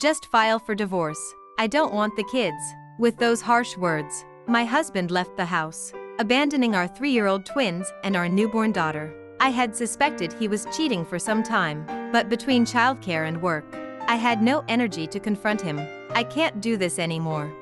Just file for divorce. I don't want the kids." With those harsh words, my husband left the house, abandoning our 3-year-old twins and our newborn daughter. I had suspected he was cheating for some time, but between childcare and work, I had no energy to confront him. "I can't do this anymore."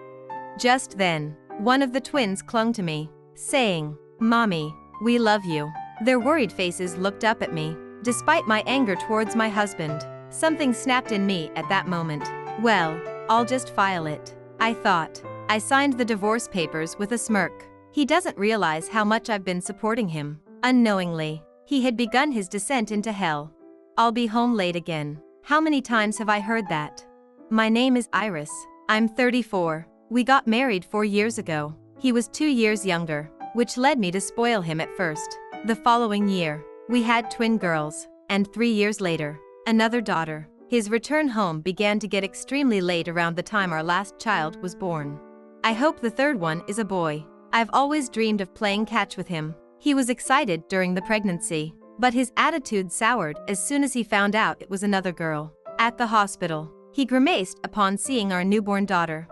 Just then, one of the twins clung to me, saying, "Mommy, we love you." Their worried faces looked up at me. Despite my anger towards my husband, something snapped in me at that moment. Well, I'll just file it, I thought. I signed the divorce papers with a smirk. He doesn't realize how much I've been supporting him. Unknowingly, he had begun his descent into hell. "I'll be home late again." How many times have I heard that? My name is Iris. I'm 34. We got married 4 years ago. He was 2 years younger, which led me to spoil him at first. The following year, we had twin girls, and 3 years later, another daughter. His return home began to get extremely late around the time our last child was born. I hope the third one is a boy. I've always dreamed of playing catch with him. He was excited during the pregnancy, but his attitude soured as soon as he found out it was another girl. At the hospital, he grimaced upon seeing our newborn daughter.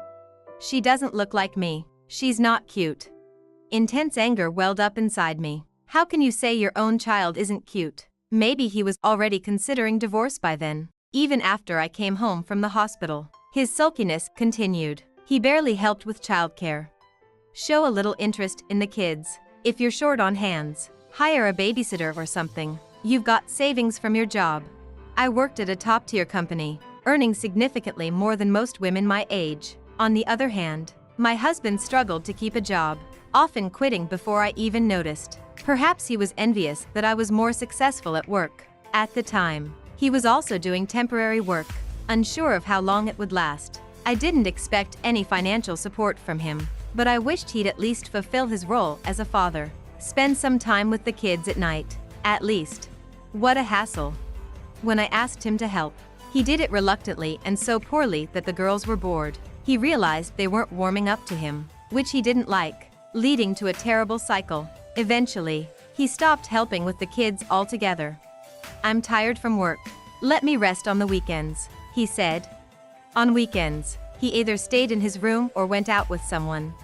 "She doesn't look like me. She's not cute." Intense anger welled up inside me. How can you say your own child isn't cute? Maybe he was already considering divorce by then. Even after I came home from the hospital, his sulkiness continued. He barely helped with childcare. Show a little interest in the kids. If you're short on hands, hire a babysitter or something. You've got savings from your job. I worked at a top-tier company, earning significantly more than most women my age. On the other hand, my husband struggled to keep a job, often quitting before I even noticed. Perhaps he was envious that I was more successful at work. At the time, he was also doing temporary work, unsure of how long it would last. I didn't expect any financial support from him, but I wished he'd at least fulfill his role as a father. Spend some time with the kids at night, at least. What a hassle. When I asked him to help, he did it reluctantly and so poorly that the girls were bored. He realized they weren't warming up to him, which he didn't like, leading to a terrible cycle. Eventually, he stopped helping with the kids altogether. "I'm tired from work. Let me rest on the weekends," he said. On weekends, he either stayed in his room or went out with someone.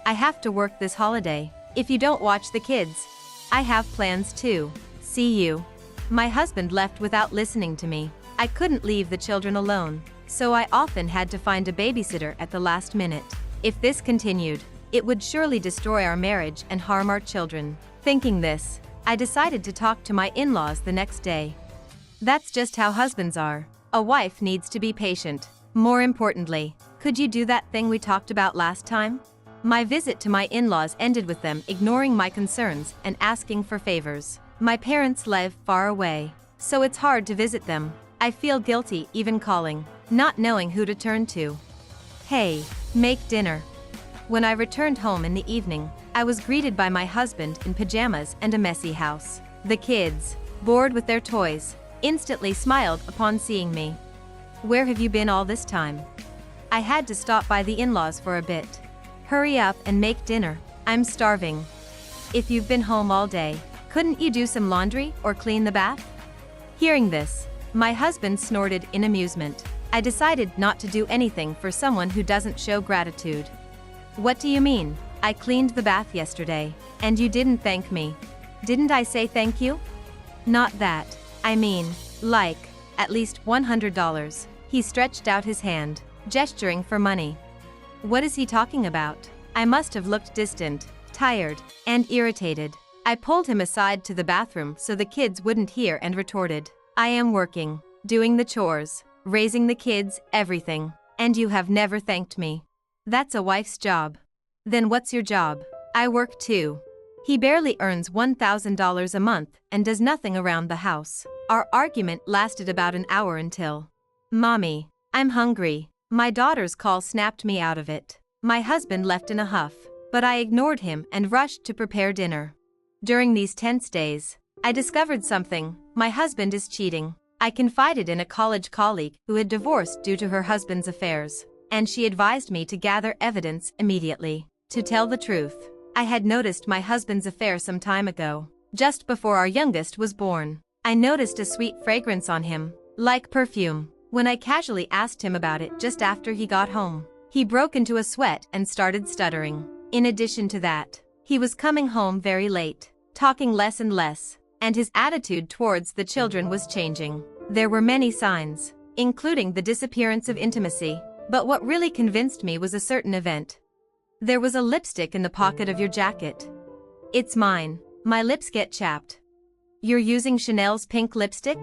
"I have to work this holiday. If you don't watch the kids, I have plans too. See you." My husband left without listening to me. I couldn't leave the children alone, so I often had to find a babysitter at the last minute. If this continued, it would surely destroy our marriage and harm our children. Thinking this, I decided to talk to my in-laws the next day. That's just how husbands are. A wife needs to be patient. More importantly, could you do that thing we talked about last time? My visit to my in-laws ended with them ignoring my concerns and asking for favors. My parents live far away, so it's hard to visit them. I feel guilty even calling, not knowing who to turn to. "Hey, make dinner." When I returned home in the evening, I was greeted by my husband in pajamas and a messy house. The kids, bored with their toys, instantly smiled upon seeing me. "Where have you been all this time?" "I had to stop by the in-laws for a bit." "Hurry up and make dinner. I'm starving." "If you've been home all day, couldn't you do some laundry or clean the bath?" Hearing this, my husband snorted in amusement. I decided not to do anything for someone who doesn't show gratitude. "What do you mean? I cleaned the bath yesterday, and you didn't thank me." "Didn't I say thank you?" "Not that. I mean, like, at least $100. He stretched out his hand, gesturing for money. What is he talking about? I must have looked distant, tired, and irritated. I pulled him aside to the bathroom so the kids wouldn't hear and retorted, "I am working, doing the chores, raising the kids, everything, and you have never thanked me. That's a wife's job." "Then what's your job?" "I work too." He barely earns $1,000 a month and does nothing around the house. Our argument lasted about an hour until, "Mommy, I'm hungry." My daughter's call snapped me out of it. My husband left in a huff, but I ignored him and rushed to prepare dinner. During these tense days, I discovered something: my husband is cheating. I confided in a college colleague who had divorced due to her husband's affairs, and she advised me to gather evidence immediately. To tell the truth, I had noticed my husband's affair some time ago, just before our youngest was born. I noticed a sweet fragrance on him, like perfume. When I casually asked him about it just after he got home, he broke into a sweat and started stuttering. In addition to that, he was coming home very late, talking less and less, and his attitude towards the children was changing. There were many signs, including the disappearance of intimacy, but what really convinced me was a certain event. There was a lipstick in the pocket of your jacket. It's mine. My lips get chapped. You're using Chanel's pink lipstick?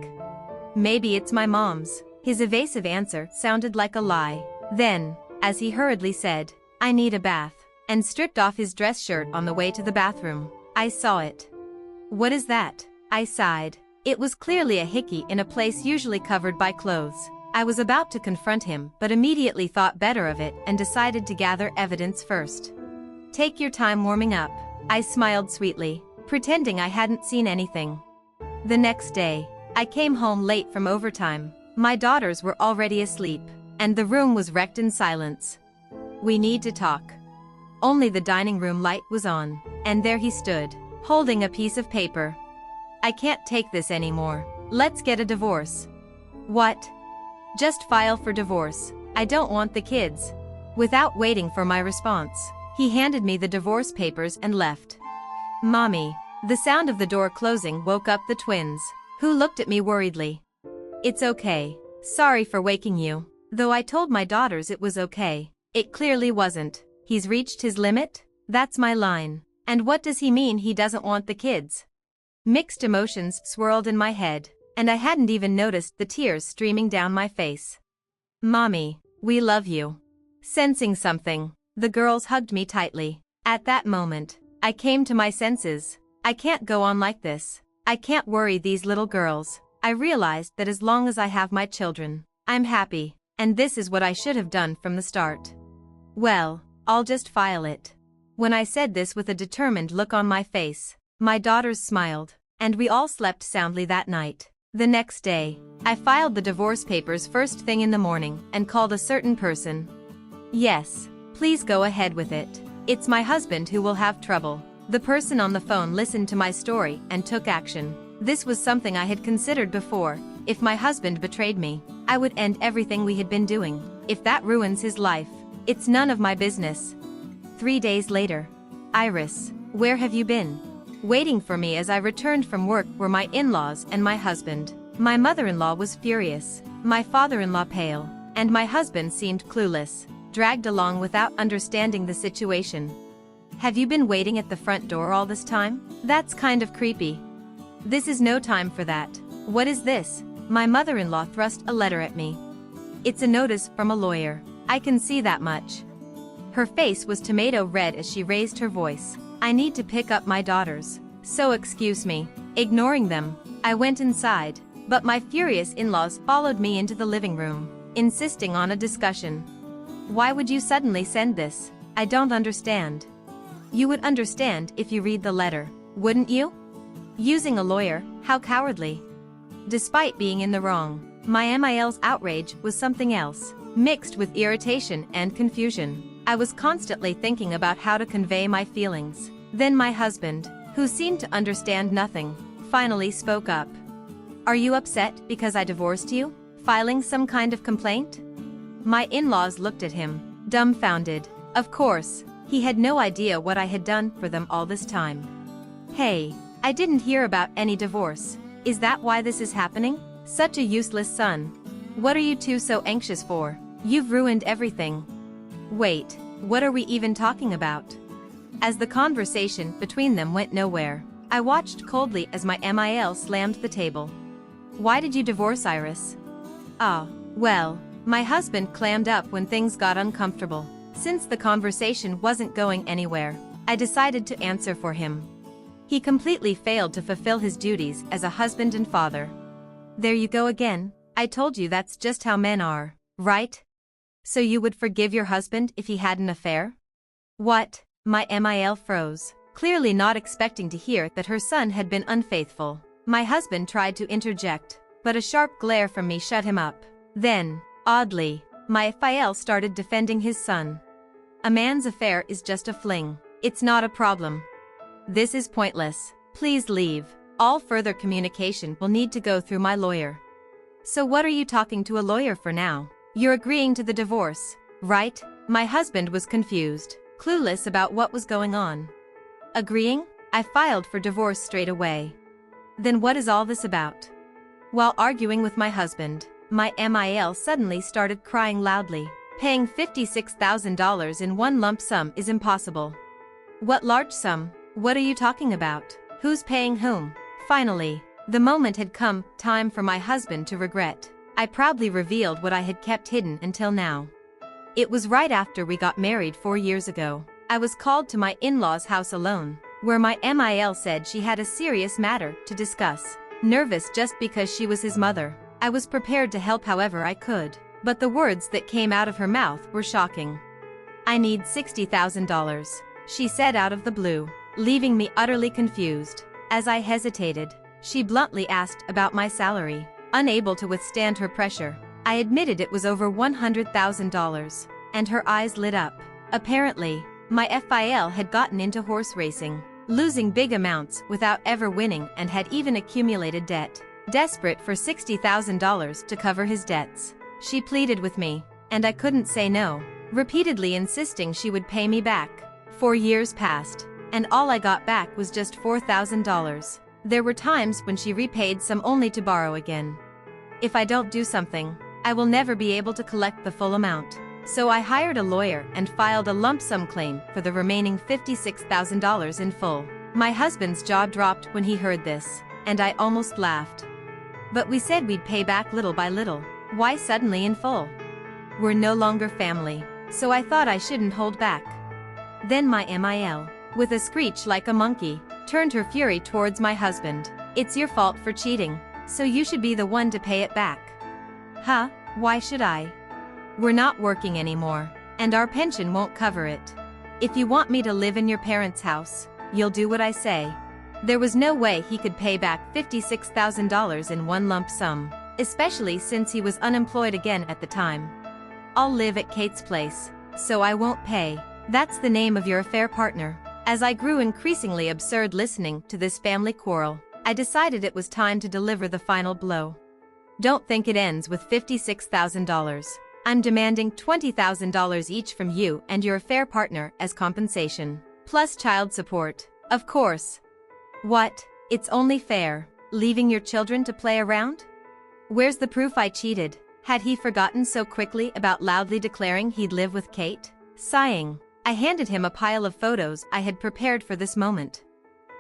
Maybe it's my mom's. His evasive answer sounded like a lie. Then, as he hurriedly said, I need a bath, and stripped off his dress shirt on the way to the bathroom, I saw it. What is that? I sighed. It was clearly a hickey in a place usually covered by clothes. I was about to confront him but immediately thought better of it and decided to gather evidence first. Take your time warming up. I smiled sweetly, pretending I hadn't seen anything. The next day, I came home late from overtime. My daughters were already asleep, and the room was wrecked in silence. We need to talk. Only the dining room light was on, and there he stood, holding a piece of paper. I can't take this anymore. Let's get a divorce. What? Just file for divorce. I don't want the kids. Without waiting for my response, he handed me the divorce papers and left. Mommy. The sound of the door closing woke up the twins, who looked at me worriedly. It's okay. Sorry for waking you. Though I told my daughters it was okay, it clearly wasn't. He's reached his limit? That's my line. And what does he mean he doesn't want the kids? Mixed emotions swirled in my head, and I hadn't even noticed the tears streaming down my face. Mommy, we love you. Sensing something, the girls hugged me tightly. At that moment, I came to my senses. I can't go on like this. I can't worry these little girls. I realized that as long as I have my children, I'm happy, and this is what I should have done from the start. Well, I'll just file it. When I said this with a determined look on my face, my daughters smiled, and we all slept soundly that night. The next day, I filed the divorce papers first thing in the morning and called a certain person. Yes, please go ahead with it. It's my husband who will have trouble. The person on the phone listened to my story and took action. This was something I had considered before. If my husband betrayed me, I would end everything we had been doing. If that ruins his life, it's none of my business. 3 days later. Iris, where have you been? Waiting for me as I returned from work were my in-laws and my husband. My mother-in-law was furious, my father-in-law pale, and my husband seemed clueless, dragged along without understanding the situation. Have you been waiting at the front door all this time? That's kind of creepy. This is no time for that. What is this? My mother-in-law thrust a letter at me. It's a notice from a lawyer. I can see that much. Her face was tomato red as she raised her voice. I need to pick up my daughters, so excuse me. Ignoring them, I went inside, but my furious in-laws followed me into the living room, insisting on a discussion. Why would you suddenly send this? I don't understand. You would understand if you read the letter, wouldn't you? Using a lawyer, how cowardly. Despite being in the wrong, my MIL's outrage was something else, mixed with irritation and confusion. I was constantly thinking about how to convey my feelings. Then my husband, who seemed to understand nothing, finally spoke up. Are you upset because I divorced you? Filing some kind of complaint? My in-laws looked at him, dumbfounded. Of course, he had no idea what I had done for them all this time. Hey, I didn't hear about any divorce. Is that why this is happening? Such a useless son. What are you two so anxious for? You've ruined everything. Wait, what are we even talking about? As the conversation between them went nowhere, I watched coldly as my MIL slammed the table. Why did you divorce Iris? Well, my husband clammed up when things got uncomfortable. Since the conversation wasn't going anywhere, I decided to answer for him. He completely failed to fulfill his duties as a husband and father. There you go again. I told you that's just how men are, right? So you would forgive your husband if he had an affair? What? My MIL froze, clearly not expecting to hear that her son had been unfaithful. My husband tried to interject, but a sharp glare from me shut him up. Then, oddly, my FIL started defending his son. A man's affair is just a fling. It's not a problem. This is pointless. Please leave. All further communication will need to go through my lawyer. So what are you talking to a lawyer for now? You're agreeing to the divorce, right? My husband was confused, clueless about what was going on. Agreeing? I filed for divorce straight away. Then what is all this about? While arguing with my husband, my MIL suddenly started crying loudly. Paying $56,000 in one lump sum is impossible. What large sum? What are you talking about? Who's paying whom? Finally, the moment had come, time for my husband to regret. I proudly revealed what I had kept hidden until now. It was right after we got married 4 years ago. I was called to my in-laws' house alone, where my MIL said she had a serious matter to discuss. Nervous just because she was his mother, I was prepared to help however I could. But the words that came out of her mouth were shocking. "I need $60,000, she said out of the blue, leaving me utterly confused. As I hesitated, she bluntly asked about my salary. Unable to withstand her pressure, I admitted it was over $100,000, and her eyes lit up. Apparently, my FIL had gotten into horse racing, losing big amounts without ever winning, and had even accumulated debt. Desperate for $60,000 to cover his debts, she pleaded with me, and I couldn't say no, repeatedly insisting she would pay me back. 4 years passed, and all I got back was just $4,000. There were times when she repaid some only to borrow again. If I don't do something, I will never be able to collect the full amount. So I hired a lawyer and filed a lump sum claim for the remaining $56,000 in full. My husband's jaw dropped when he heard this, and I almost laughed. But we said we'd pay back little by little. Why suddenly in full? We're no longer family, so I thought I shouldn't hold back. Then my MIL, with a screech like a monkey, turned her fury towards my husband. "It's your fault for cheating, so you should be the one to pay it back." Huh? Why should I? We're not working anymore, and our pension won't cover it. If you want me to live in your parents' house, you'll do what I say. There was no way he could pay back $56,000 in one lump sum, especially since he was unemployed again at the time. "I'll live at Kate's place, so I won't pay." That's the name of your affair partner. As I grew increasingly absurd listening to this family quarrel, I decided it was time to deliver the final blow. Don't think it ends with $56,000. I'm demanding $20,000 each from you and your affair partner as compensation, plus child support, of course. What? It's only fair, leaving your children to play around? Where's the proof I cheated? Had he forgotten so quickly about loudly declaring he'd live with Kate? Sighing, I handed him a pile of photos I had prepared for this moment.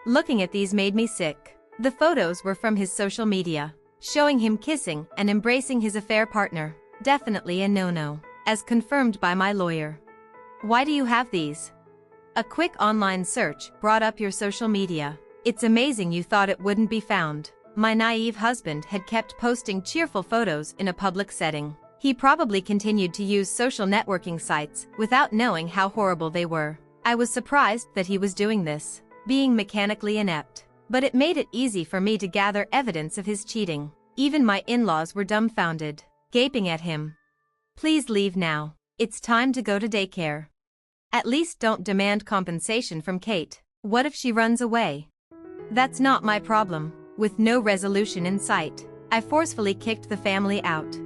Looking at these made me sick. The photos were from his social media, showing him kissing and embracing his affair partner. Definitely a no-no, as confirmed by my lawyer. Why do you have these? A quick online search brought up your social media. It's amazing you thought it wouldn't be found. My naive husband had kept posting cheerful photos in a public setting. He probably continued to use social networking sites without knowing how horrible they were. I was surprised that he was doing this, being mechanically inept. But it made it easy for me to gather evidence of his cheating. Even my in-laws were dumbfounded, gaping at him. "Please leave now. It's time to go to daycare. At least don't demand compensation from Kate. What if she runs away?" That's not my problem. With no resolution in sight, I forcefully kicked the family out.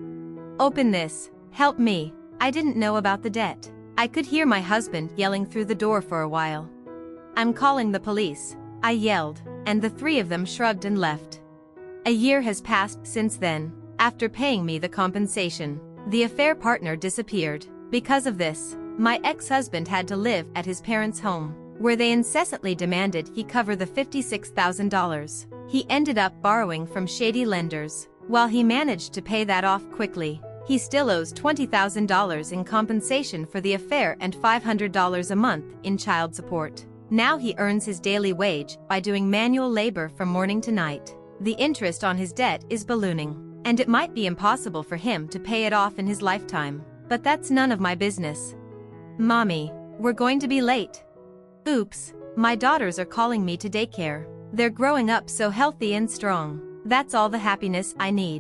"Open this. Help me. I didn't know about the debt." I could hear my husband yelling through the door for a while. "I'm calling the police," I yelled, and the three of them shrugged and left. A year has passed since then. After paying me the compensation, the affair partner disappeared. Because of this, my ex-husband had to live at his parents' home, where they incessantly demanded he cover the $56,000. He ended up borrowing from shady lenders. While he managed to pay that off quickly, he still owes $20,000 in compensation for the affair and $500 a month in child support. Now he earns his daily wage by doing manual labor from morning to night. The interest on his debt is ballooning, and it might be impossible for him to pay it off in his lifetime. But that's none of my business. "Mommy, we're going to be late." Oops, my daughters are calling me to daycare. They're growing up so healthy and strong. That's all the happiness I need.